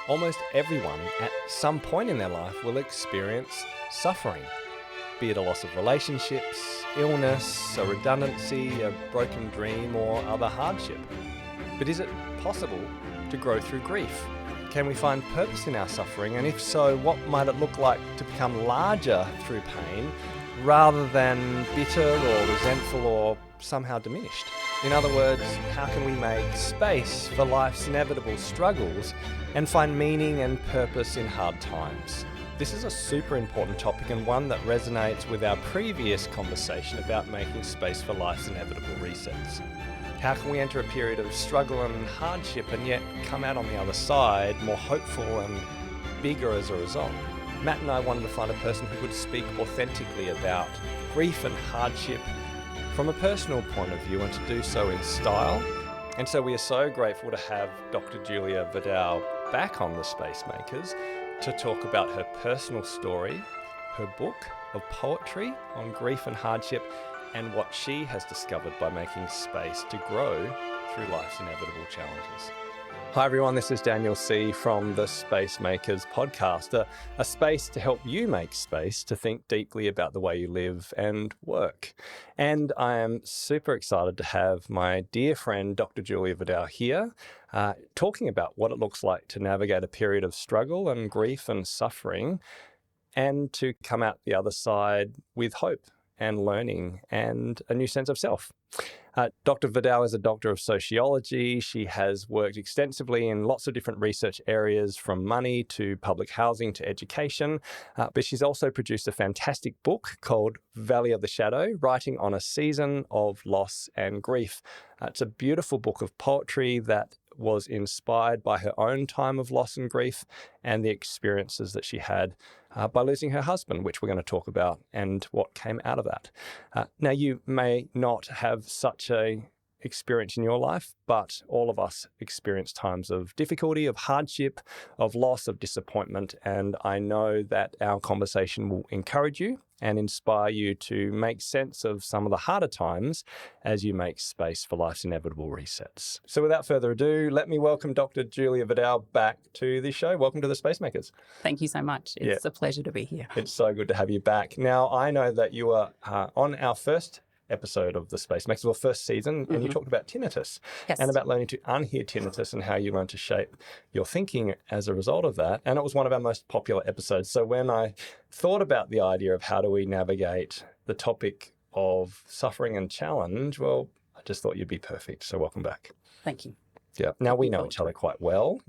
Almost everyone at some point in their life will experience suffering, be it a loss of relationships, illness, a redundancy, a broken dream, or other hardship. But is it possible to grow through grief? Can we find purpose in our suffering? And if so, what might it look like to become larger through pain rather than bitter or resentful or somehow diminished? In other words, how can we make space for life's inevitable struggles and find meaning and purpose in hard times? This is a super important topic and one that resonates with our previous conversation about making space for life's inevitable resets. How can we enter a period of struggle and hardship and yet come out on the other side more hopeful and bigger as a result? Matt and I wanted to find a person who could speak authentically about grief and hardship from a personal point of view and to do so in style. And so we are so grateful to have Dr. Julia Verdouw back on the Spacemakers to talk about her personal story, her book of poetry on grief and hardship, and what she has discovered by making space to grow through life's inevitable challenges. Hi everyone, this is Daniel Sih from the Spacemakers podcast, a space to help you make space to think deeply about the way you live and work. And I am super excited to have my dear friend, Dr. Julia Verdouw here, talking about what it looks like to navigate a period of struggle and grief and suffering and to come out the other side with hope and learning and a new sense of self. Dr. Verdouw is a doctor of sociology. She has worked extensively in lots of different research areas, from money to public housing to education. But she's also produced a fantastic book called Valley of the Shadow, Writing on a Season of Loss and Grief. It's a beautiful book of poetry that was inspired by her own time of loss and grief and the experiences that she had by losing her husband, which we're going to talk about, and what came out of that. Now, you may not have such a experience in your life, but all of us experience times of difficulty, of hardship, of loss, of disappointment, and I know that our conversation will encourage you and inspire you to make sense of some of the harder times as you make space for life's inevitable resets. So without further ado, let me welcome Dr. Julia Verdouw back to the show. Welcome to the Spacemakers. Thank you so much. It's a pleasure to be here. It's so good to have you back. Now, I know that you were on our first episode of the Spacemakers, or first season, and you talked about tinnitus and about learning to unhear tinnitus and how you learn to shape your thinking as a result of that. And it was one of our most popular episodes. So when I thought about the idea of how do we navigate the topic of suffering and challenge, well, I just thought you'd be perfect. So welcome back. Thank you. Yeah. Now we know each other quite well.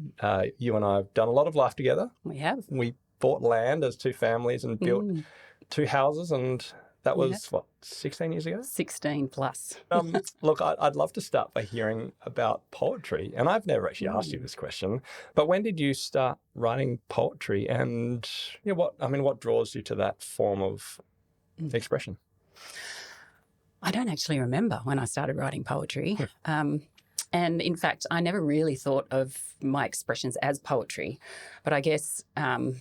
You and I have done a lot of life together. We have. We bought land as two families and built two houses, and that was, 16 years ago? 16 plus. Look, I'd love to start by hearing about poetry. And I've never actually asked you this question, but when did you start writing poetry, and what draws you to that form of expression? I don't actually remember when I started writing poetry. And in fact, I never really thought of my expressions as poetry. But I guess, I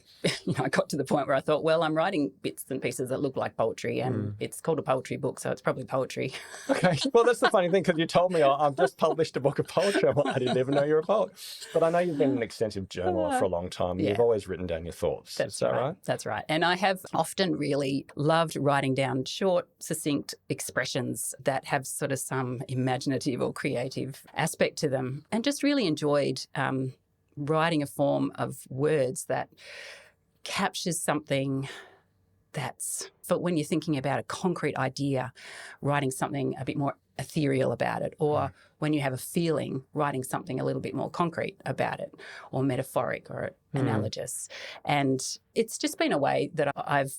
got to the point where I thought, well, I'm writing bits and pieces that look like poetry, and it's called a poetry book, so it's probably poetry. Okay. Well, that's the funny thing, because you told me I've just published a book of poetry. I didn't even know you were a poet. But I know you've been an extensive journaler for a long time. You've always written down your thoughts. Is that right? That's right. And I have often really loved writing down short, succinct expressions that have sort of some imaginative or creative aspect to them, and just really enjoyed writing a form of words that captures something that's, for when you're thinking about a concrete idea, writing something a bit more ethereal about it, or when you have a feeling, writing something a little bit more concrete about it, or metaphoric or analogous. And it's just been a way that I've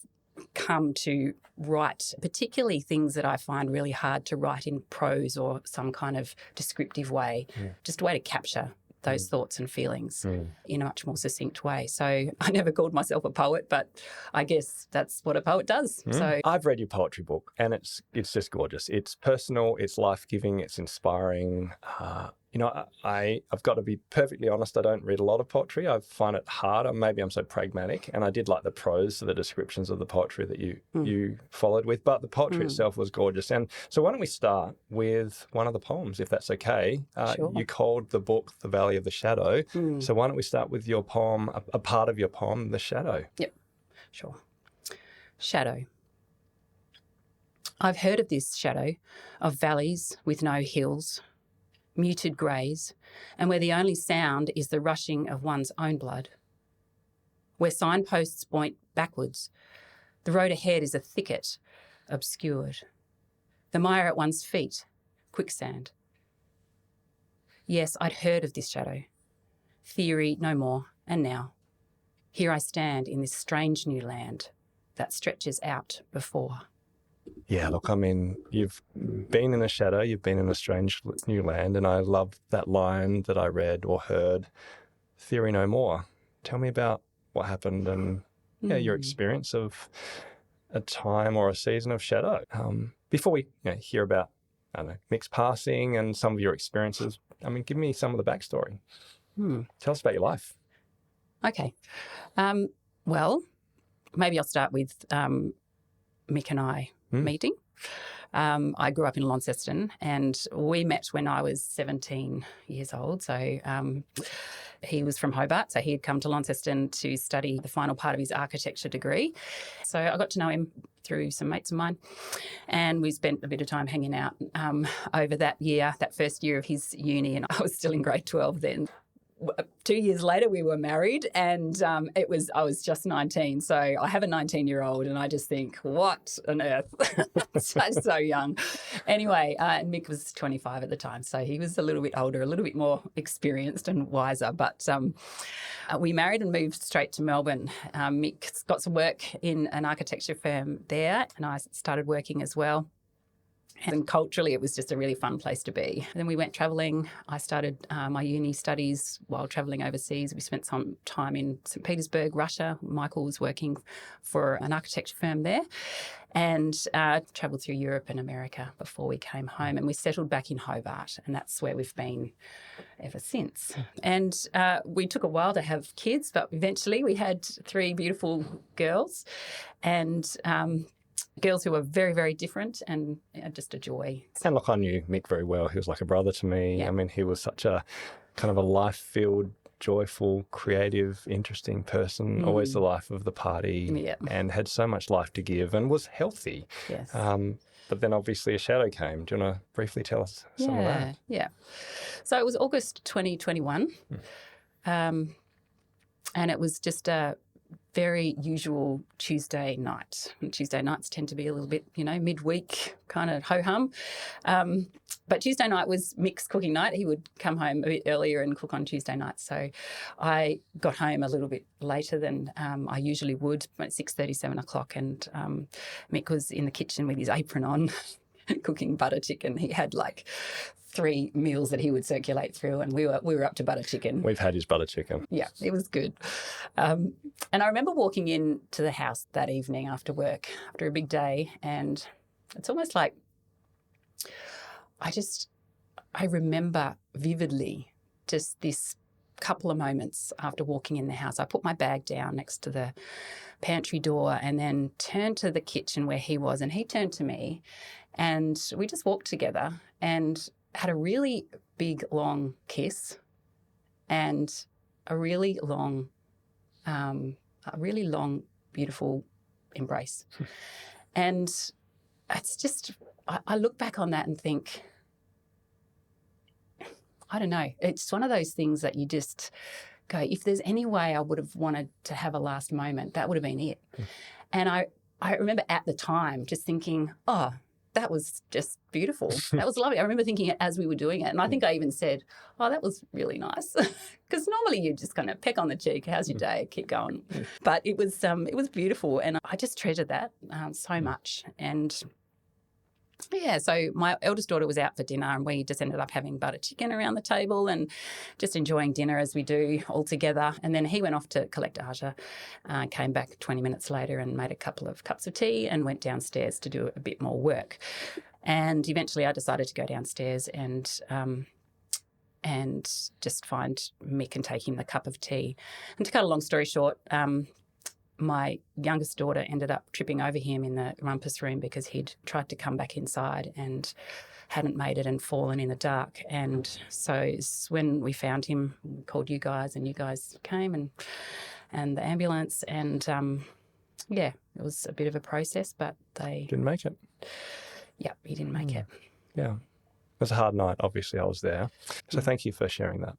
come to write, particularly things that I find really hard to write in prose or some kind of descriptive way, just a way to capture those thoughts and feelings in a much more succinct way. So I never called myself a poet, but I guess that's what a poet does. So I've read your poetry book, and it's just gorgeous. It's personal, it's life-giving, it's inspiring. I've got to be perfectly honest. I don't read a lot of poetry. I find it hard. Maybe I'm so pragmatic. And I did like the prose, the descriptions of the poetry that you followed with. But the poetry itself was gorgeous. And so why don't we start with one of the poems, if that's okay? Sure. You called the book The Valley of the Shadow. So why don't we start with your poem, a part of your poem, The Shadow? Yep, sure. Shadow. I've heard of this shadow, of valleys with no hills, muted greys, and where the only sound is the rushing of one's own blood. Where signposts point backwards, the road ahead is a thicket, obscured. The mire at one's feet, quicksand. Yes, I'd heard of this shadow. Theory no more, and now. Here I stand in this strange new land that stretches out before. Yeah, look, I mean, you've been in a shadow, you've been in a strange new land, and I love that line that I read or heard, theory no more. Tell me about what happened and your experience of a time or a season of shadow. Before we hear about, I don't know, Mick's passing and some of your experiences, I mean, give me some of the backstory. Tell us about your life. Okay. Well, maybe I'll start with Mick and I meeting. I grew up in Launceston and we met when I was 17 years old. So he was from Hobart, so he had come to Launceston to study the final part of his architecture degree. So I got to know him through some mates of mine and we spent a bit of time hanging out over that year, that first year of his uni, and I was still in grade 12 then. 2 years later, we were married, and I was just 19. So I have a 19-year-old, and I just think, what on earth? so young. Anyway, Mick was 25 at the time, so he was a little bit older, a little bit more experienced and wiser. But we married and moved straight to Melbourne. Mick got some work in an architecture firm there, and I started working as well. And culturally, it was just a really fun place to be. Then we went travelling. I started my uni studies while travelling overseas. We spent some time in St. Petersburg, Russia. Michael was working for an architecture firm there and travelled through Europe and America before we came home. And we settled back in Hobart, and that's where we've been ever since. And we took a while to have kids, but eventually we had 3 beautiful girls and girls who were very, very different and just a joy. And look, I knew Mick very well. He was like a brother to me. Yeah. I mean, he was such a kind of a life-filled, joyful, creative, interesting person, always the life of the party and had so much life to give and was healthy. Yes. But then obviously a shadow came. Do you want to briefly tell us some of that? Yeah. So it was August 2021 and it was just a very usual Tuesday night. And Tuesday nights tend to be a little bit, midweek kind of ho-hum. But Tuesday night was Mick's cooking night. He would come home a bit earlier and cook on Tuesday nights. So I got home a little bit later than I usually would, at 6:30, 7 o'clock. And Mick was in the kitchen with his apron on cooking butter chicken. He had like 3 meals that he would circulate through, and we were up to butter chicken. We've had his butter chicken. Yeah, it was good. And I remember walking into the house that evening after work, after a big day, and it's almost like I remember vividly just this couple of moments after walking in the house. I put my bag down next to the pantry door and then turned to the kitchen where he was, and he turned to me, and we just walked together and had a really big, long kiss and a really long, beautiful embrace. And it's just, I look back on that and think, I don't know, it's one of those things that you just go, if there's any way I would have wanted to have a last moment, that would have been it. And I remember at the time just thinking, oh, that was just beautiful. That was lovely. I remember thinking it as we were doing it. And I think I even said, oh, that was really nice. Because normally you just kind of peck on the cheek, how's your day, keep going. But it was beautiful. And I just treasured that so much. And yeah, so my eldest daughter was out for dinner and we just ended up having butter chicken around the table and just enjoying dinner as we do all together. And then he went off to collect Aja, came back 20 minutes later and made a couple of cups of tea and went downstairs to do a bit more work. And eventually I decided to go downstairs and and just find Mick and take him the cup of tea. And to cut a long story short, my youngest daughter ended up tripping over him in the rumpus room because he'd tried to come back inside and hadn't made it and fallen in the dark. And so when we found him, we called you guys, and you guys came and the ambulance. And, it was a bit of a process, but they... Didn't make it. Yeah, he didn't make it. Yeah. It was a hard night. Obviously, I was there. So thank you for sharing that.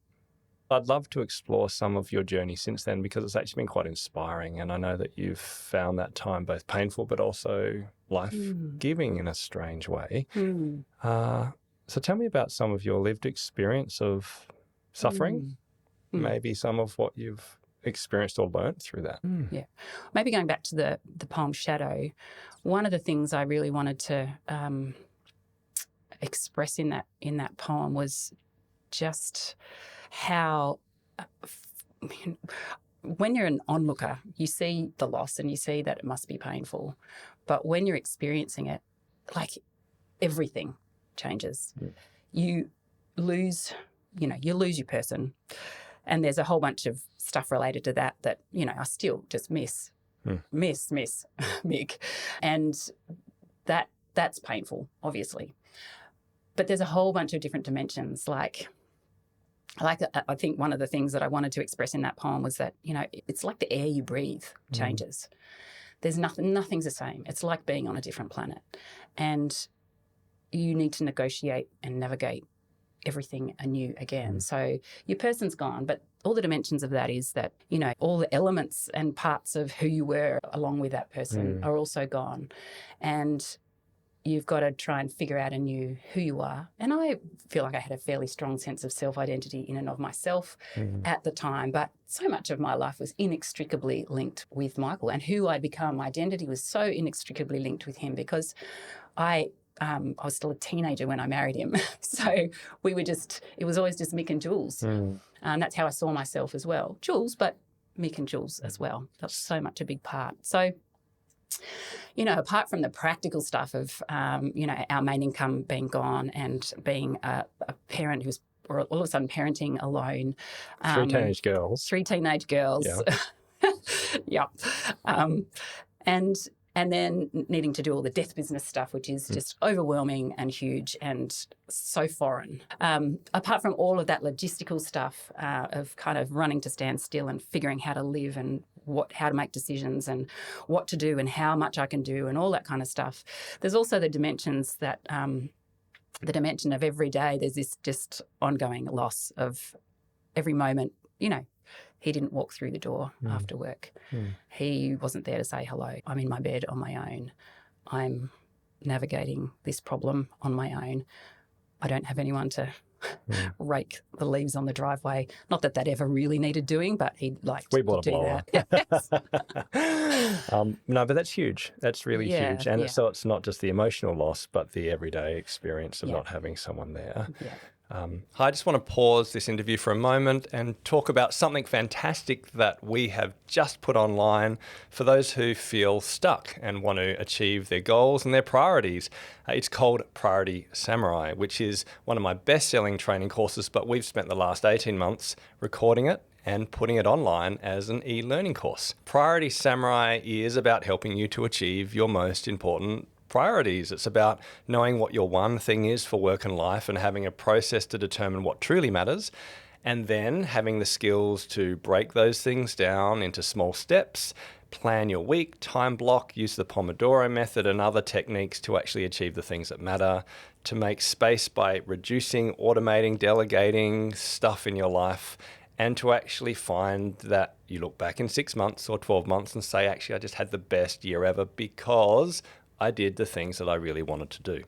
I'd love to explore some of your journey since then, because it's actually been quite inspiring. And I know that you've found that time both painful but also life-giving in a strange way. So tell me about some of your lived experience of suffering, maybe some of what you've experienced or learnt through that. Yeah. Maybe going back to the poem Shadow, one of the things I really wanted to express in that poem was just how when you're an onlooker, you see the loss and you see that it must be painful. But when you're experiencing it, like, everything changes. You lose your person. And there's a whole bunch of stuff related to that I still just miss Mick. And that's painful, obviously. But there's a whole bunch of different dimensions. I think one of the things that I wanted to express in that poem was that, it's like the air you breathe changes. There's nothing's the same. It's like being on a different planet. And you need to negotiate and navigate everything anew again. So your person's gone, but all the dimensions of that is that, all the elements and parts of who you were along with that person are also gone. And you've got to try and figure out anew who you are. And I feel like I had a fairly strong sense of self-identity in and of myself at the time, but so much of my life was inextricably linked with Michael, and who I'd become, my identity was so inextricably linked with him, because I was still a teenager when I married him. So it was always just Mick and Jules. That's how I saw myself as well. Jules, but Mick and Jules as well. That's so much a big part. So, apart from the practical stuff of, our main income being gone and being a parent who's all of a sudden parenting alone. Three teenage girls. Yeah. And then needing to do all the death business stuff, which is just overwhelming and huge and so foreign. Apart from all of that logistical stuff of kind of running to stand still and figuring how to live and how to make decisions and what to do and how much I can do and all that kind of stuff, there's also the dimensions that, the dimension of every day, there's this just ongoing loss of every moment, He didn't walk through the door after work. He wasn't there to say hello. I'm in my bed on my own. I'm navigating this problem on my own. I don't have anyone to rake the leaves on the driveway. Not that ever really needed doing, but he'd like to do that. No, but that's huge. That's really huge. And so it's not just the emotional loss, but the everyday experience of not having someone there. I just want to pause this interview for a moment and talk about something fantastic that we have just put online for those who feel stuck and want to achieve their goals and their priorities. It's called Priority Samurai, which is one of my best-selling training courses, but we've spent the last 18 months recording it and putting it online as an e-learning course. Priority Samurai is about helping you to achieve your most important priorities. It's about knowing what your one thing is for work and life and having a process to determine what truly matters, and then having the skills to break those things down into small steps, plan your week, time block, use the Pomodoro method and other techniques to actually achieve the things that matter, to make space by reducing, automating, delegating stuff in your life, and to actually find that you look back in 6 months or 12 months and say, actually, I just had the best year ever because I did the things that I really wanted to do.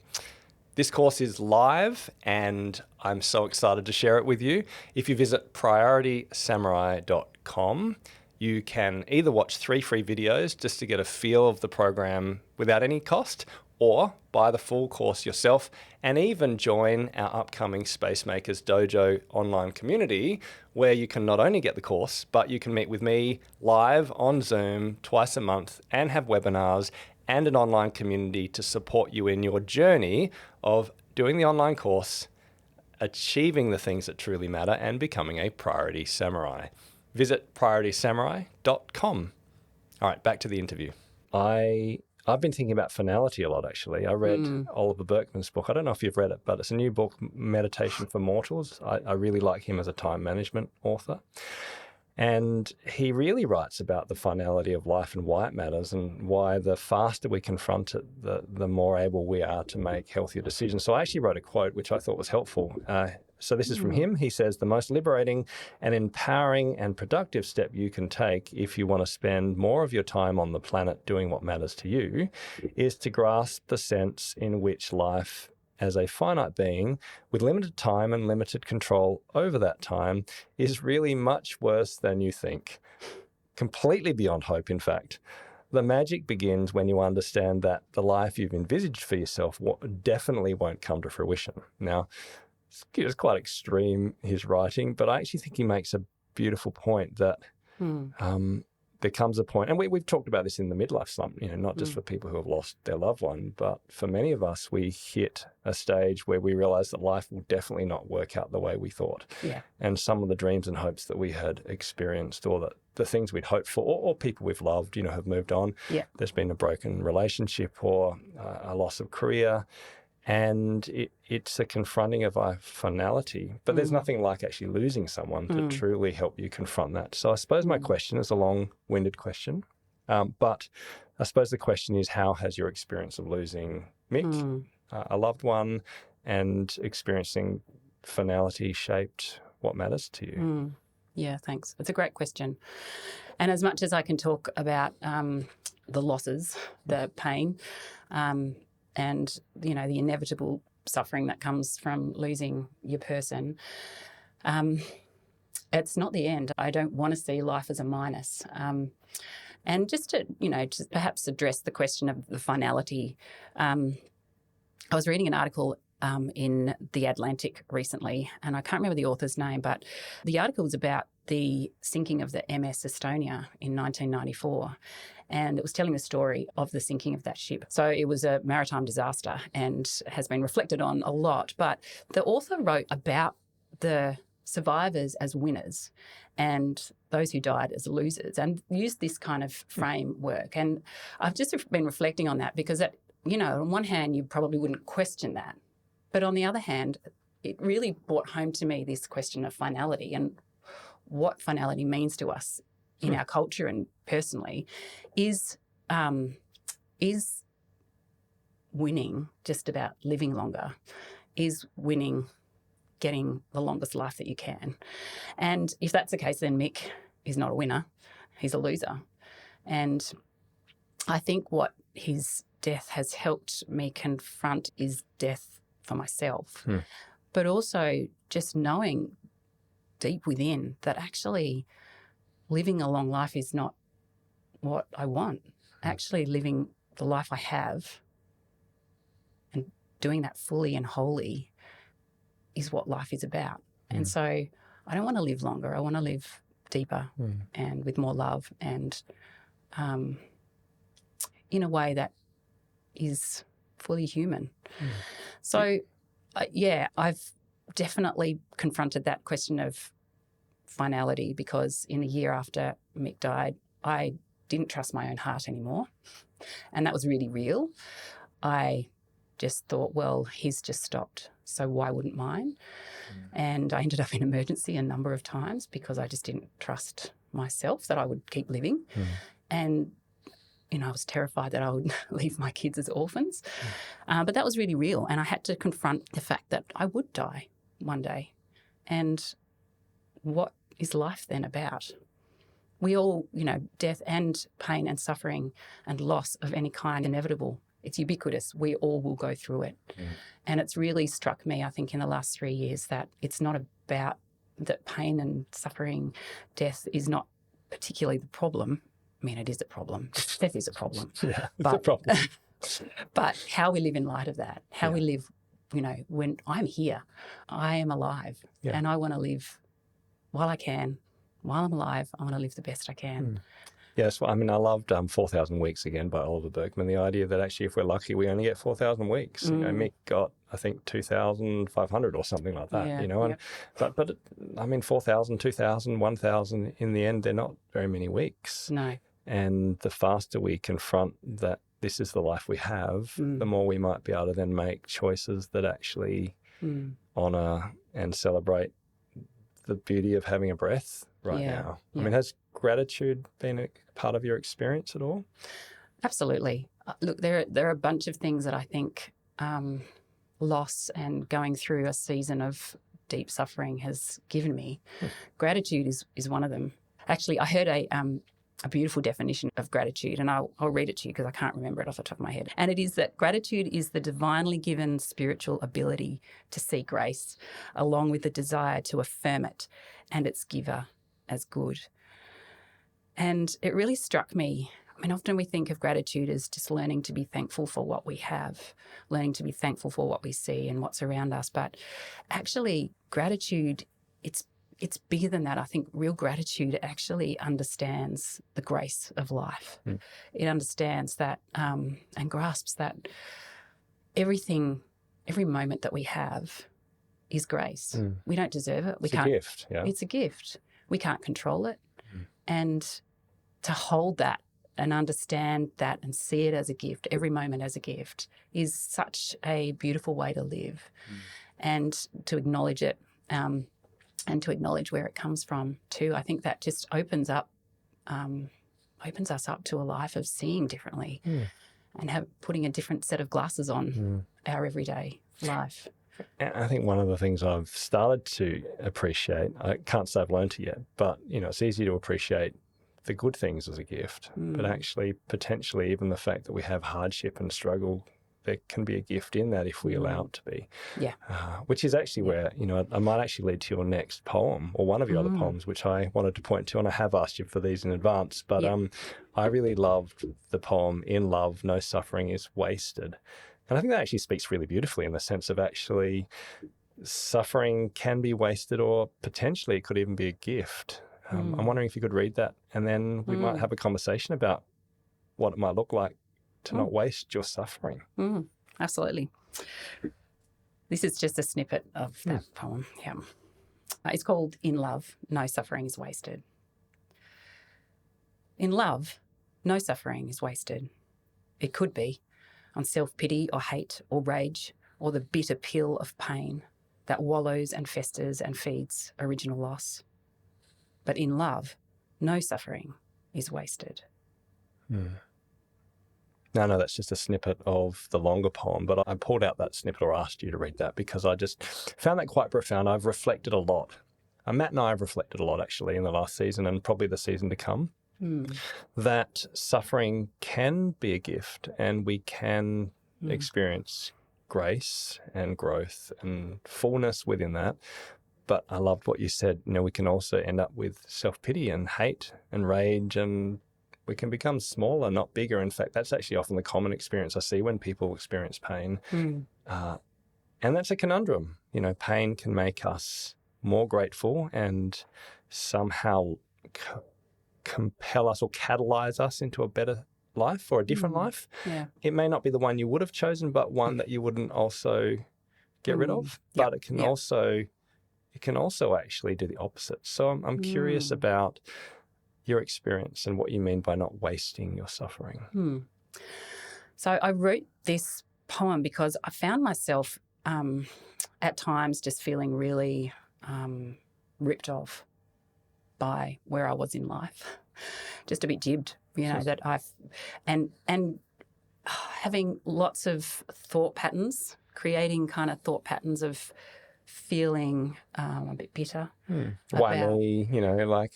This course is live and I'm so excited to share it with you. If you visit prioritysamurai.com, you can either watch 3 free videos just to get a feel of the program without any cost, or buy the full course yourself and even join our upcoming Spacemakers Dojo online community, where you can not only get the course, but you can meet with me live on Zoom twice a month and have webinars and an online community to support you in your journey of doing the online course, achieving the things that truly matter, and becoming a priority samurai. Visit prioritysamurai.com. All right, back to the interview. I've been thinking about finality a lot, actually. I read Oliver Burkeman's book. I don't know if you've read it, but it's a new book, Meditation for Mortals. I really like him as a time management author. And he really writes about the finality of life and why it matters, and why the faster we confront it, the more able we are to make healthier decisions. So I actually wrote a quote which I thought was helpful. So this is from him. He says, "The most liberating and empowering and productive step you can take if you want to spend more of your time on the planet doing what matters to you is to grasp the sense in which life as a finite being with limited time and limited control over that time is really much worse than you think. Completely beyond hope, in fact. The magic begins when you understand that the life you've envisaged for yourself definitely won't come to fruition." Now, it's quite extreme, his writing, but I actually think he makes a beautiful point that there comes a point, and we've talked about this in the midlife slump, not just for people who have lost their loved one, but for many of us, we hit a stage where we realize that life will definitely not work out the way we thought. Yeah. And some of the dreams and hopes that we had experienced, or the things we'd hoped for, or people we've loved, have moved on. Yeah. There's been a broken relationship or a loss of career. And it's a confronting of our finality. But there's nothing like actually losing someone to truly help you confront that. So I suppose my question is a long-winded question. But I suppose the question is, how has your experience of losing Mick, a loved one, and experiencing finality shaped what matters to you? Yeah, thanks. It's a great question. And as much as I can talk about the losses, the pain, and, the inevitable suffering that comes from losing your person, it's not the end. I don't want to see life as a minus. And just to, just perhaps address the question of the finality, I was reading an article in The Atlantic recently, and I can't remember the author's name, but the article was about the sinking of the MS Estonia in 1994. And it was telling the story of the sinking of that ship. So it was a maritime disaster and has been reflected on a lot. But the author wrote about the survivors as winners and those who died as losers, and used this kind of framework. And I've just been reflecting on that because, on one hand, you probably wouldn't question that. But on the other hand, it really brought home to me this question of finality and what finality means to us in our culture and personally. Is winning just about living longer? Is winning getting the longest life that you can? And if that's the case, then Mick is not a winner. He's a loser. And I think what his death has helped me confront is death for myself, but also just knowing deep within that actually living a long life is not what I want. Actually living the life I have and doing that fully and wholly is what life is about. And so I don't want to live longer. I want to live deeper and with more love, and in a way that is fully human. So, I've definitely confronted that question of finality, because in the year after Mick died, I didn't trust my own heart anymore. And that was really real. I just thought, well, he's just stopped, so why wouldn't mine? And I ended up in emergency a number of times because I just didn't trust myself that I would keep living. And I was terrified that I would leave my kids as orphans. But that was really real. And I had to confront the fact that I would die one day. And what is life then about? We all, death and pain and suffering and loss of any kind, inevitable. It's ubiquitous. We all will go through it. And it's really struck me, I think, in the last 3 years that it's not about that pain and suffering, death is not particularly the problem. I mean, it is a problem. Death is a problem. Yeah, it's a problem. But how we live in light of that, how we live, when I'm here, I am alive, and I want to live while I can. While I'm alive, I want to live the best I can. Yes, well, I mean, I loved 4,000 Weeks again by Oliver Berkman. The idea that actually, if we're lucky, we only get 4,000 weeks. You know, Mick got, I think, 2,500 or something like that. Yeah, You know, and but I mean, 4,000, 2,000, 1,000. In the end, they're not very many weeks. No. And the faster we confront that this is the life we have, the more we might be able to then make choices that actually honour and celebrate the beauty of having a breath now. I mean, has gratitude been a part of your experience at all? Absolutely. Look, there are a bunch of things that I think loss and going through a season of deep suffering has given me. Gratitude is one of them. Actually, I heard a beautiful definition of gratitude, and I'll read it to you because I can't remember it off the top of my head. And it is that gratitude is the divinely given spiritual ability to see grace, along with the desire to affirm it and its giver as good. And it really struck me. I mean, often we think of gratitude as just learning to be thankful for what we have, learning to be thankful for what we see and what's around us. But actually, gratitude, it's bigger than that. I think real gratitude actually understands the grace of life. It understands that and grasps that every moment that we have is grace. We don't deserve it. It's a gift. Yeah. It's a gift. We can't control it. And to hold that and understand that and see it as a gift, every moment as a gift, is such a beautiful way to live. And to acknowledge it and to acknowledge where it comes from too. I think that just opens us up to a life of seeing differently and putting a different set of glasses on our everyday life. And I think one of the things I've started to appreciate, I can't say I've learned it yet, but it's easy to appreciate the good things as a gift, but actually potentially even the fact that we have hardship and struggle, there can be a gift in that if we allow it to be. Yeah. Which is actually where, I might actually lead to your next poem or one of your other poems, which I wanted to point to, and I have asked you for these in advance, but I really loved the poem, In Love, No Suffering is Wasted. And I think that actually speaks really beautifully in the sense of actually suffering can be wasted or potentially it could even be a gift. I'm wondering if you could read that and then we might have a conversation about what it might look like to not waste your suffering. Absolutely. This is just a snippet of that poem. Yeah. It's called In Love, No Suffering is Wasted. In love, no suffering is wasted. It could be on self-pity or hate or rage or the bitter pill of pain that wallows and festers and feeds original loss. But in love, no suffering is wasted. No, that's just a snippet of the longer poem, but I pulled out that snippet or asked you to read that because I just found that quite profound. I've reflected a lot. Matt and I have reflected a lot actually in the last season and probably the season to come, that suffering can be a gift and we can experience grace and growth and fullness within that. But I loved what you said, we can also end up with self-pity and hate and rage and we can become smaller, not bigger. In fact, that's actually often the common experience I see when people experience pain. And that's a conundrum. Pain can make us more grateful and somehow compel us or catalyze us into a better life or a different life. Yeah. It may not be the one you would have chosen, but one that you wouldn't also get rid of. But it can also actually do the opposite. So I'm curious about your experience and what you mean by not wasting your suffering. So I wrote this poem because I found myself at times just feeling really ripped off by where I was in life, just a bit jibbed, that and having lots of thought patterns, creating kind of thought patterns of feeling a bit bitter. Why me?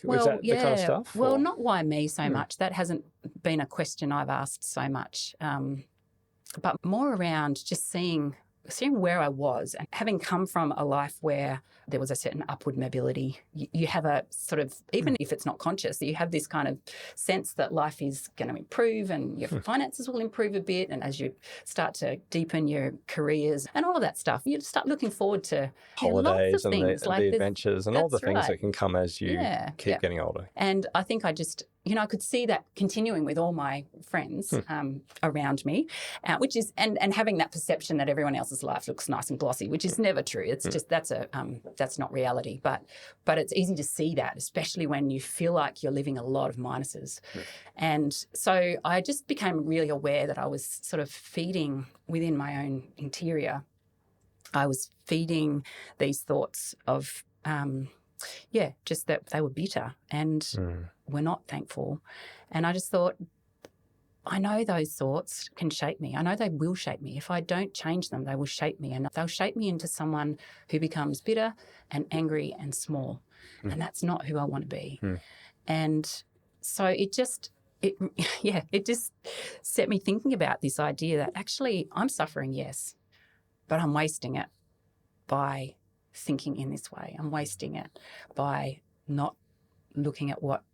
Was that the kind of stuff? Well, not why me so much. That hasn't been a question I've asked so much, but more around just seeing where I was and having come from a life where there was a certain upward mobility. You have a sort of, even if it's not conscious, you have this kind of sense that life is going to improve and your finances will improve a bit. And as you start to deepen your careers and all of that stuff, you start looking forward to holidays lots of and things, the adventures and all the things that can come as you keep Yeah. getting older. And I think I just, I could see that continuing with all my friends around me, which is and having that perception that everyone else's life looks nice and glossy, which is never true. It's just that's not reality. But it's easy to see that, especially when you feel like you're living a lot of minuses. And so I just became really aware that I was sort of feeding within my own interior. I was feeding these thoughts of just that they were bitter and were not thankful. And I just thought, I know those thoughts can shape me. I know they will shape me. If I don't change them, they will shape me, and they'll shape me into someone who becomes bitter and angry and small. And that's not who I want to be. And so it just set me thinking about this idea that actually I'm suffering, yes, but I'm wasting it by thinking in this way. I'm wasting it by not looking at what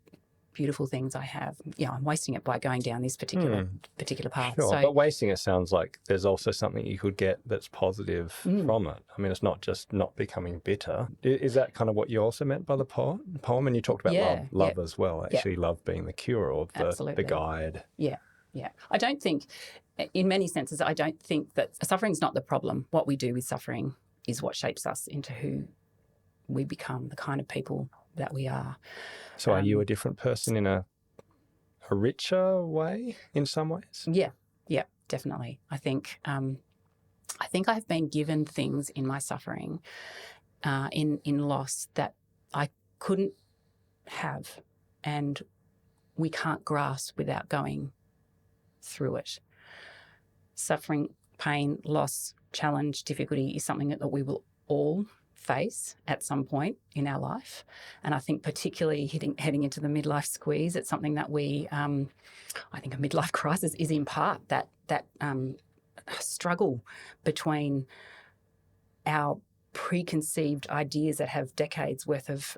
beautiful things I have. I'm wasting it by going down this particular path. Sure, So, but wasting it sounds like there's also something you could get that's positive from it. I mean, it's not just not becoming bitter. Is that kind of what you also meant by the poem? And you talked about love as well, actually love being the cure or the guide. Yeah. I don't think, in many senses, I don't think that suffering's not the problem. What we do with suffering is what shapes us into who we become, the kind of people that we are. So are you a different person in a richer way in some ways? Yeah, definitely. I think I've been given things in my suffering, in loss, that I couldn't have and we can't grasp without going through it. Suffering, pain, loss, challenge, difficulty is something that we will all face at some point in our life. And I think particularly heading into the midlife squeeze, it's something that we, I think a midlife crisis is in part that struggle between our preconceived ideas that have decades worth of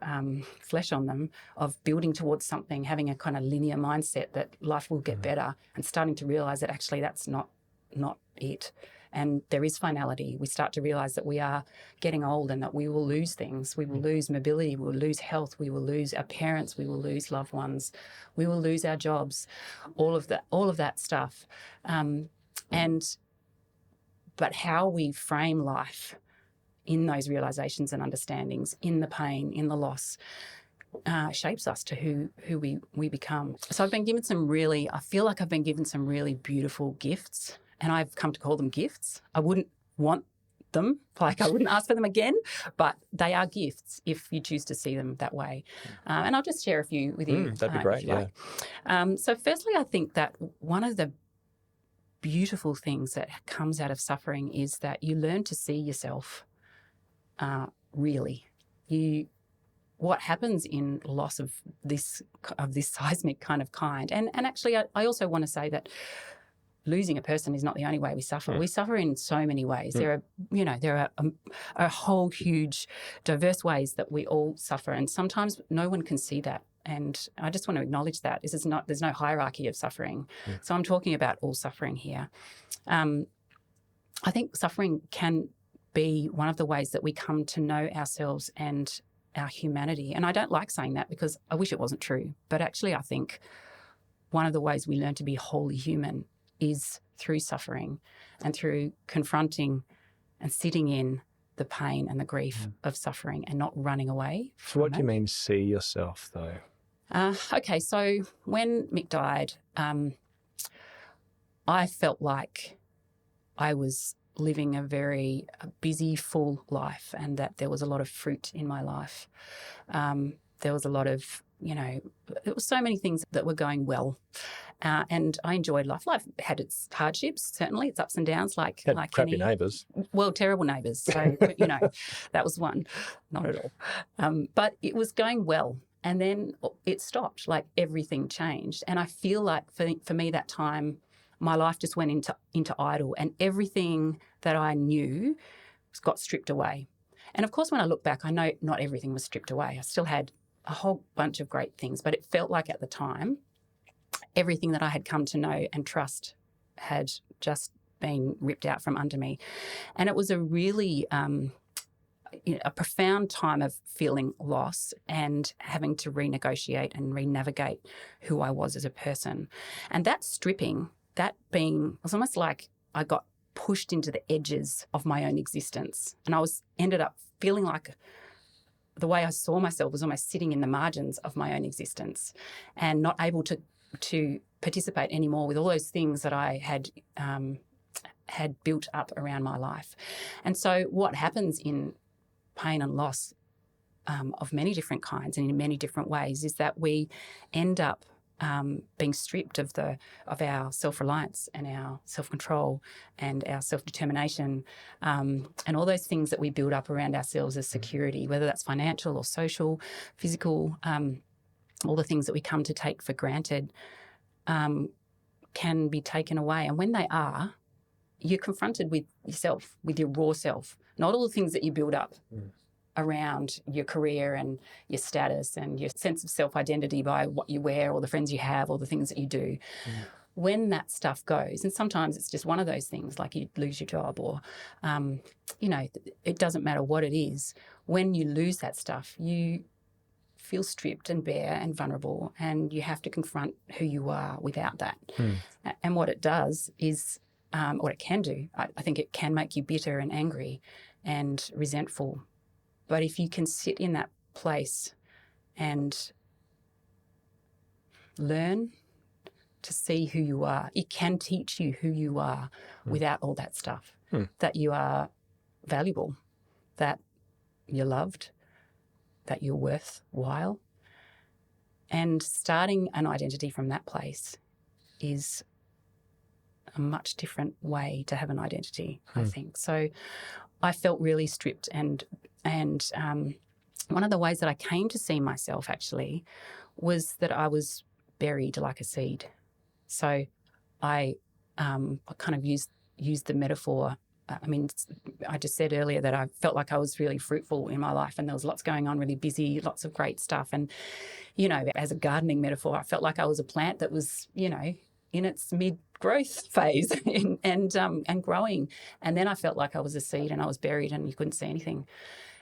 flesh on them, of building towards something, having a kind of linear mindset that life will get better, and starting to realise that actually that's not it. And there is finality. We start to realise that we are getting old and that we will lose things. We will lose mobility, we will lose health, we will lose our parents, we will lose loved ones, we will lose our jobs, all of that stuff. But how we frame life in those realisations and understandings, in the pain, in the loss, shapes us to who we become. So I feel like I've been given some really beautiful gifts, and I've come to call them gifts. I wouldn't want them, like I wouldn't ask for them again, but they are gifts if you choose to see them that way. And I'll just share a few with you. That'd be great, like. So firstly, I think that one of the beautiful things that comes out of suffering is that you learn to see yourself really. What happens in loss of this seismic kind, and actually I also want to say that losing a person is not the only way we suffer. We suffer in so many ways. There are a whole huge diverse ways that we all suffer, and sometimes no one can see that. And I just want to acknowledge that there's no hierarchy of suffering. So I'm talking about all suffering here. I think suffering can be one of the ways that we come to know ourselves and our humanity. And I don't like saying that because I wish it wasn't true. But actually, I think one of the ways we learn to be wholly human is through suffering and through confronting and sitting in the pain and the grief of suffering and not running away from So what do you mean see yourself, though? Okay, so when Mick died, I felt like I was living a very busy, full life, and that there was a lot of fruit in my life. There was a lot of, there was so many things that were going well. And I enjoyed life. Life had its hardships, certainly, its ups and downs, like crappy neighbours. Well, terrible neighbours. So, that was one. Not at all. But it was going well. And then it stopped, like everything changed. And I feel like for me that time, my life just went into idle, and everything that I knew got stripped away. And of course, when I look back, I know not everything was stripped away. I still had a whole bunch of great things, but it felt like at the time, everything that I had come to know and trust had just been ripped out from under me. And it was a really a profound time of feeling loss and having to renegotiate and re-navigate who I was as a person. And that stripping, that being, it was almost like I got pushed into the edges of my own existence. And I ended up feeling like the way I saw myself was almost sitting in the margins of my own existence and not able to participate anymore with all those things that I had built up around my life. And so what happens in pain and loss of many different kinds and in many different ways is that we end up being stripped of our self-reliance and our self-control and our self-determination and all those things that we build up around ourselves as security, whether that's financial or social, physical, all the things that we come to take for granted can be taken away. And when they are, you're confronted with yourself, with your raw self, not all the things that you build up around your career and your status and your sense of self-identity by what you wear or the friends you have or the things that you do. When that stuff goes, and sometimes it's just one of those things, like you lose your job or, it doesn't matter what it is. When you lose that stuff, you feel stripped and bare and vulnerable, and you have to confront who you are without that. And what it does is, what it can do, I think it can make you bitter and angry and resentful. But if you can sit in that place and learn to see who you are, it can teach you who you are without all that stuff, that you are valuable, that you're loved, that you're worthwhile. And starting an identity from that place is a much different way to have an identity, I think. So I felt really stripped, and one of the ways that I came to see myself actually was that I was buried like a seed. So I kind of used the metaphor. I mean, I just said earlier that I felt like I was really fruitful in my life and there was lots going on, really busy, lots of great stuff. And, as a gardening metaphor, I felt like I was a plant that was, in its mid-growth phase and growing. And then I felt like I was a seed and I was buried and you couldn't see anything.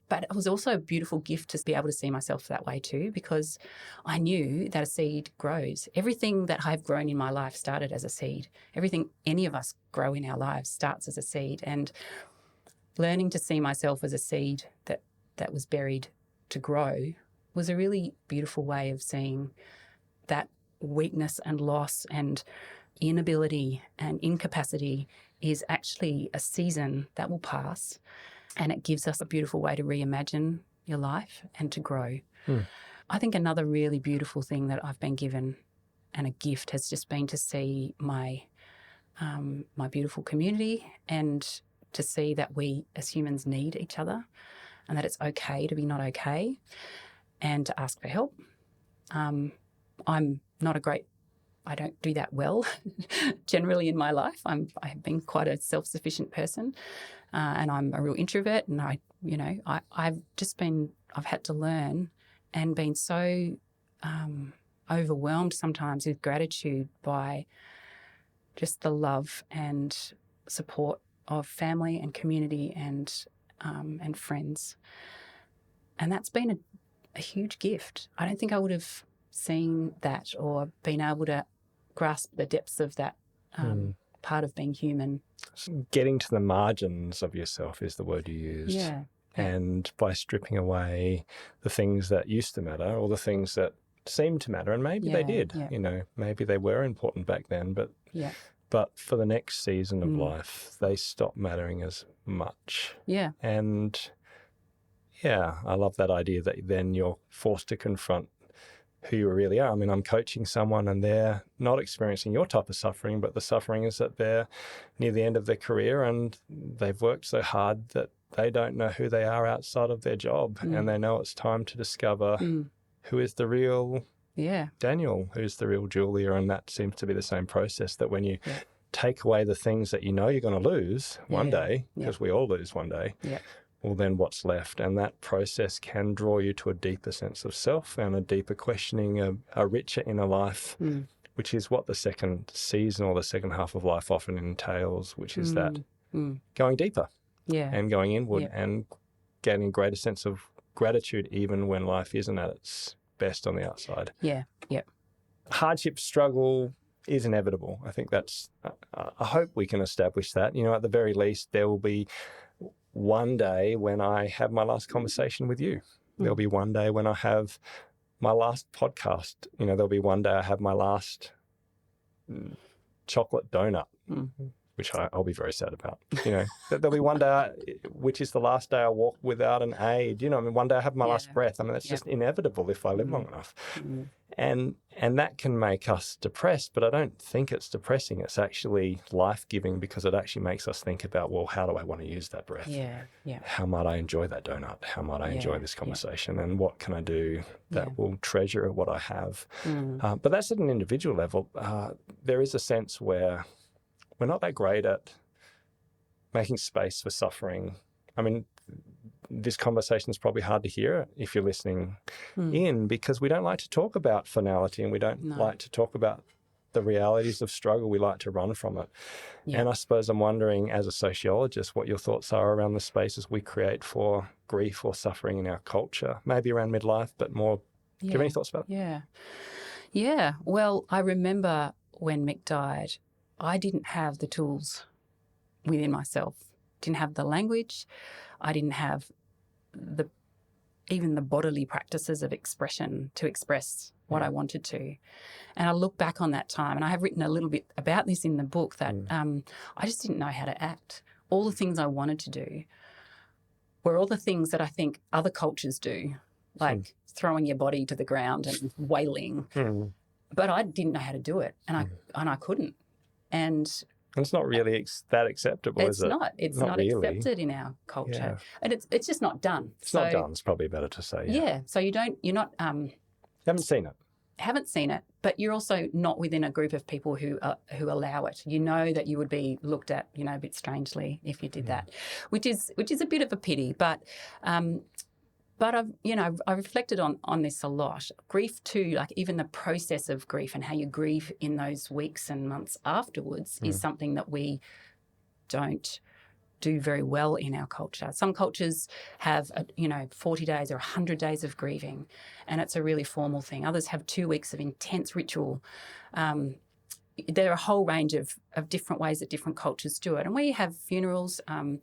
But it was also a beautiful gift to be able to see myself that way too, because I knew that a seed grows. Everything that I've grown in my life started as a seed. Everything any of us grow in our lives starts as a seed. And learning to see myself as a seed that was buried to grow was a really beautiful way of seeing that weakness and loss and inability and incapacity is actually a season that will pass. And it gives us a beautiful way to reimagine your life and to grow. I think another really beautiful thing that I've been given and a gift has just been to see my beautiful community and to see that we as humans need each other and that it's okay to be not okay and to ask for help. I'm not I don't do that well generally in my life. I've been quite a self-sufficient person. And I'm a real introvert, and I've had to learn and been so overwhelmed sometimes with gratitude by just the love and support of family and community and friends, and that's been a huge gift. I don't think I would have seen that or been able to grasp the depths of that part of being human. Getting to the margins of yourself is the word you used. Yeah. And by stripping away the things that used to matter or the things that seemed to matter, and maybe they did, maybe they were important back then, but for the next season of life, they stopped mattering as much. Yeah. And I love that idea that then you're forced to confront who you really are. I mean, I'm coaching someone and they're not experiencing your type of suffering, but the suffering is that they're near the end of their career and they've worked so hard that they don't know who they are outside of their job. And they know it's time to discover who is the real Daniel, who's the real Julia. And that seems to be the same process, that when you take away the things that you know you're going to lose one day, because we all lose one day, well, then what's left? And that process can draw you to a deeper sense of self and a deeper questioning, a richer inner life, which is what the second season or the second half of life often entails, which is that going deeper and going inward and gaining a greater sense of gratitude even when life isn't at its best on the outside. Yeah. Yep. Hardship, struggle is inevitable. I think that's, I hope we can establish that. At the very least, there will be one day when I have my last conversation with you. There'll be one day when I have my last podcast. There'll be one day I have my last chocolate donut, which I'll be very sad about. There'll be one day, which is the last day I walk without an aid. One day I have my last breath. That's just inevitable if I live long enough. And that can make us depressed, but I don't think it's depressing. It's actually life-giving because it actually makes us think about, well, how do I want to use that breath? Yeah. How might I enjoy that donut? How might I enjoy this conversation? And what can I do that will treasure what I have? But that's at an individual level. There is a sense where we're not that great at making space for suffering. I mean, this conversation is probably hard to hear if you're listening in, because we don't like to talk about finality, and we don't like to talk about the realities of struggle. We like to run from it. Yeah. And I suppose I'm wondering, as a sociologist, what your thoughts are around the spaces we create for grief or suffering in our culture, maybe around midlife, but more. Do you have any thoughts about it? Yeah. Well, I remember when Mick died, I didn't have the tools within myself. Didn't have the language. I didn't have even the bodily practices of expression to express what I wanted to. And I look back on that time, and I have written a little bit about this in the book, that I just didn't know how to act. All the things I wanted to do were all the things that I think other cultures do, like throwing your body to the ground and wailing. But I didn't know how to do it, and I couldn't. And it's not really that acceptable, is it? It's not really accepted in our culture. And it's just not done. It's not done. It's probably better to say. Yeah. So you're not... haven't seen it. Haven't seen it, but you're also not within a group of people who allow it. You know that you would be looked at, a bit strangely if you did that, which is a bit of a pity. But I've reflected on this a lot. Grief too, like even the process of grief and how you grieve in those weeks and months afterwards is something that we don't do very well in our culture. Some cultures have 40 days or 100 days of grieving, and it's a really formal thing. Others have 2 weeks of intense ritual. There are a whole range of different ways that different cultures do it. And we have funerals and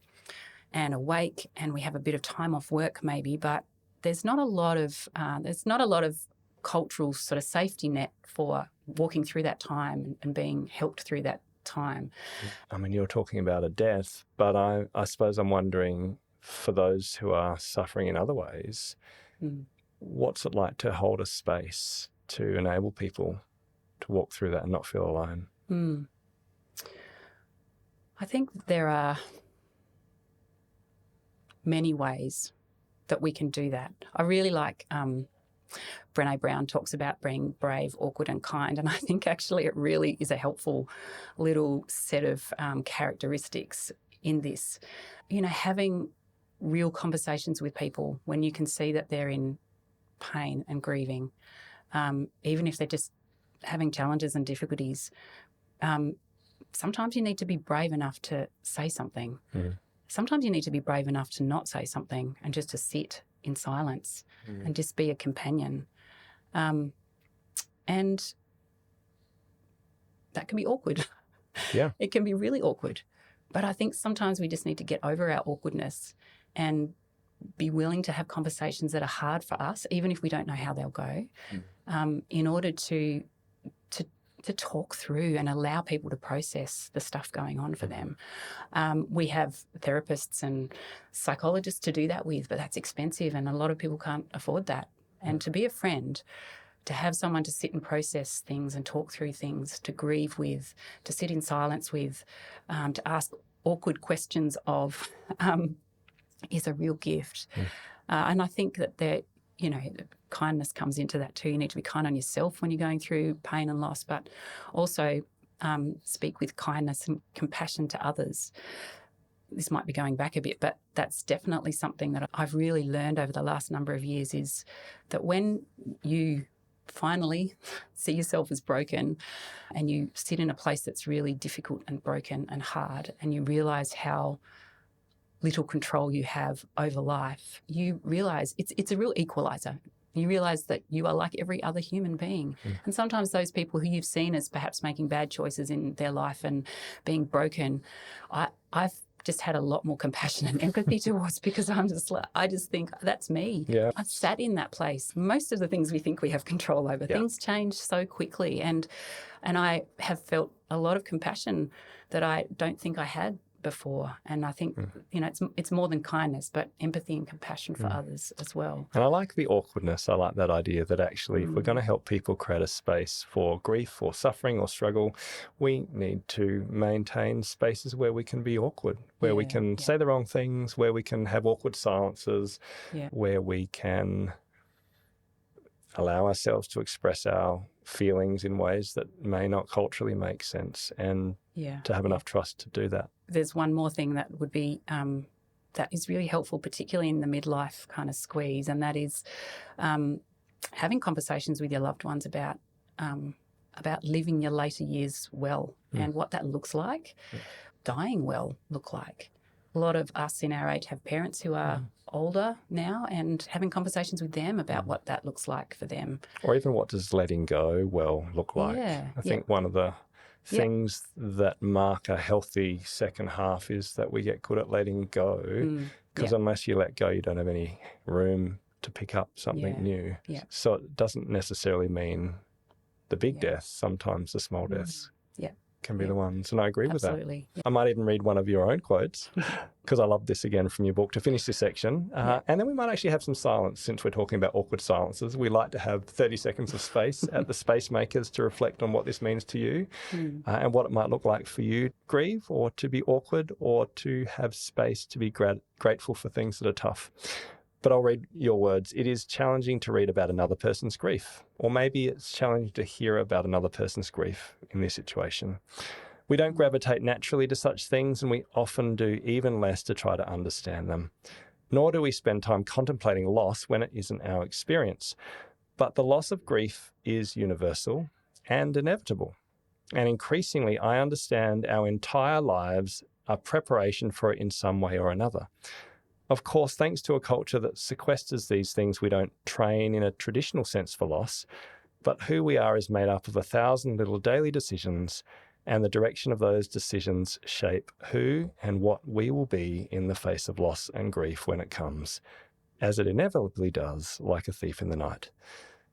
a wake, and we have a bit of time off work maybe, but there's not a lot of cultural sort of safety net for walking through that time and being helped through that time. I mean, you're talking about a death, but I suppose I'm wondering, for those who are suffering in other ways, what's it like to hold a space to enable people to walk through that and not feel alone? I think there are many ways that we can do that. I really like Brené Brown talks about being brave, awkward and kind, and I think actually it really is a helpful little set of characteristics in this. Having real conversations with people when you can see that they're in pain and grieving, even if they're just having challenges and difficulties. Sometimes you need to be brave enough to say something. Sometimes you need to be brave enough to not say something and just to sit in silence and just be a companion. And that can be awkward. Yeah. It can be really awkward. But I think sometimes we just need to get over our awkwardness and be willing to have conversations that are hard for us, even if we don't know how they'll go, in order to talk through and allow people to process the stuff going on for them. We have therapists and psychologists to do that with, but that's expensive and a lot of people can't afford that. And to be a friend, to have someone to sit and process things and talk through things, to grieve with, to sit in silence with, to ask awkward questions of, is a real gift. And I think that kindness comes into that too. You need to be kind on yourself when you're going through pain and loss, but also speak with kindness and compassion to others. This might be going back a bit, but that's definitely something that I've really learned over the last number of years, is that when you finally see yourself as broken and you sit in a place that's really difficult and broken and hard, and you realise how little control you have over life, you realize it's a real equalizer. You realize that you are like every other human being. And sometimes those people who you've seen as perhaps making bad choices in their life and being broken, I've just had a lot more compassion and empathy towards, because I just think that's me. Yeah. I've sat in that place. Most of the things we think we have control over, things change so quickly. And I have felt a lot of compassion that I don't think I had before. And I think, it's more than kindness, but empathy and compassion for others as well. And I like the awkwardness. I like that idea that actually if we're going to help people create a space for grief or suffering or struggle, we need to maintain spaces where we can be awkward, where we can say the wrong things, where we can have awkward silences, where we can allow ourselves to express our feelings in ways that may not culturally make sense, and to have enough trust to do that. There's one more thing that would be that is really helpful, particularly in the midlife kind of squeeze, and that is having conversations with your loved ones about living your later years well and what that looks like, dying well look like. A lot of us in our age have parents who are older now, and having conversations with them about what that looks like for them. Or even what does letting go well look like. I think one of the things that mark a healthy second half is that we get good at letting go, because unless you let go, you don't have any room to pick up something new. So it doesn't necessarily mean the big deaths. Sometimes the small deaths can be the ones. And I agree with that. I might even read one of your own quotes, because I love this again from your book, to finish this section. And then we might actually have some silence, since we're talking about awkward silences. We like to have 30 seconds of space at the Spacemakers to reflect on what this means to you and what it might look like for you to grieve, or to be awkward, or to have space to be grateful for things that are tough. But I'll read your words. It is challenging to read about another person's grief, or maybe it's challenging to hear about another person's grief in this situation. We don't gravitate naturally to such things, and we often do even less to try to understand them. Nor do we spend time contemplating loss when it isn't our experience. But the loss of grief is universal and inevitable. And increasingly, I understand our entire lives are preparation for it in some way or another. Of course, thanks to a culture that sequesters these things, we don't train in a traditional sense for loss, but who we are is made up of 1,000 little daily decisions, and the direction of those decisions shape who and what we will be in the face of loss and grief when it comes, as it inevitably does, like a thief in the night.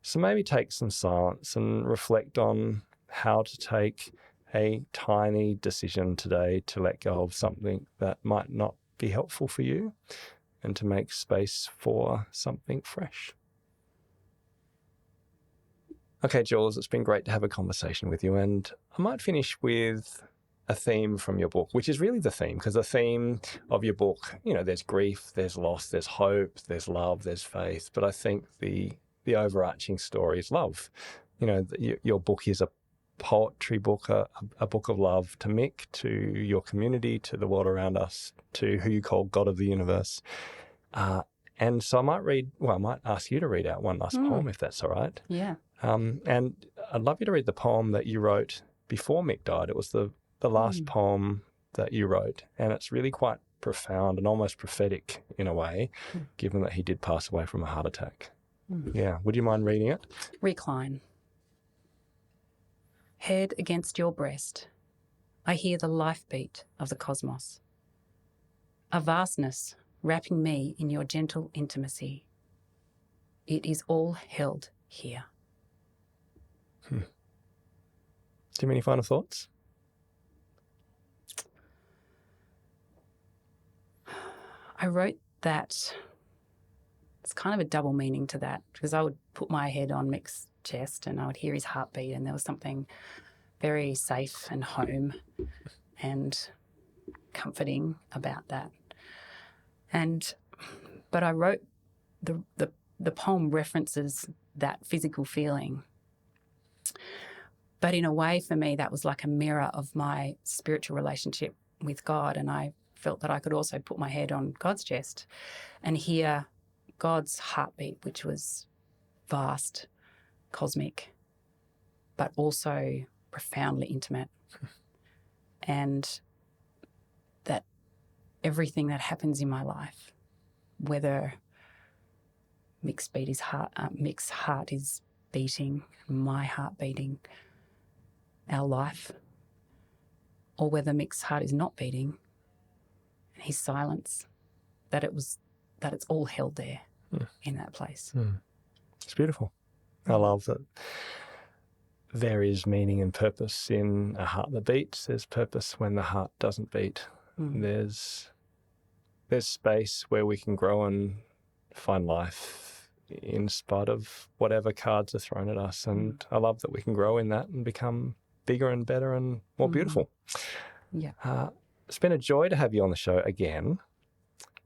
So maybe take some silence and reflect on how to take a tiny decision today to let go of something that might not be helpful for you, and to make space for something fresh. Okay, Jules, it's been great to have a conversation with you, and I might finish with a theme from your book, which is really the theme, because the theme of your book, there's grief, there's loss, there's hope, there's love, there's faith, but I think the overarching story is love. Your book is a poetry book, a book of love to Mick, to your community, to the world around us, to who you call God of the universe. And so I might ask you to read out one last poem, if that's all right. Yeah. And I'd love you to read the poem that you wrote before Mick died. It was the last poem that you wrote, and it's really quite profound and almost prophetic in a way, given that he did pass away from a heart attack. Yeah. Would you mind reading it? Recline. Head against your breast, I hear the life beat of the cosmos. A vastness wrapping me in your gentle intimacy. It is all held here. Do you have any final thoughts? I wrote that. It's kind of a double meaning to that, because I would put my head on Mick's chest and I would hear his heartbeat, and there was something very safe and home and comforting about that. But I wrote the poem references that physical feeling. But in a way, for me, that was like a mirror of my spiritual relationship with God, and I felt that I could also put my head on God's chest and hear God's heartbeat, which was vast, cosmic, but also profoundly intimate. And everything that happens in my life, whether Mick's heart is beating, my heart beating, our life, or whether Mick's heart is not beating, and his silence, that it's all held there in that place. It's beautiful. I love that there is meaning and purpose in a heart that beats. There's purpose when the heart doesn't beat. There's space where we can grow and find life in spite of whatever cards are thrown at us. And I love that we can grow in that and become bigger and better and more beautiful. Yeah. It's been a joy to have you on the show again.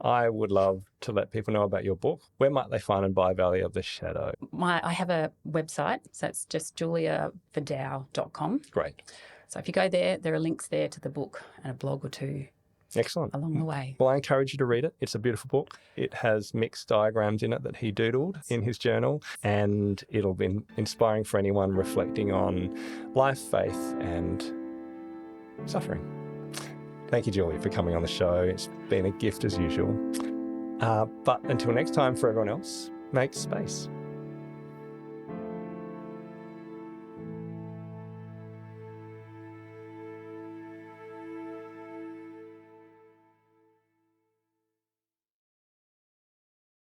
I would love to let people know about your book. Where might they find and buy Valley of the Shadow? I have a website, so it's just juliaverdouw.com. Great. So if you go there, there are links there to the book and a blog or two. Excellent. Along the way. Well, I encourage you to read it. It's a beautiful book. It has mixed diagrams in it that he doodled in his journal, and it'll be inspiring for anyone reflecting on life, faith, and suffering. Thank you, Julie, for coming on the show. It's been a gift as usual. But until next time, for everyone else, make space.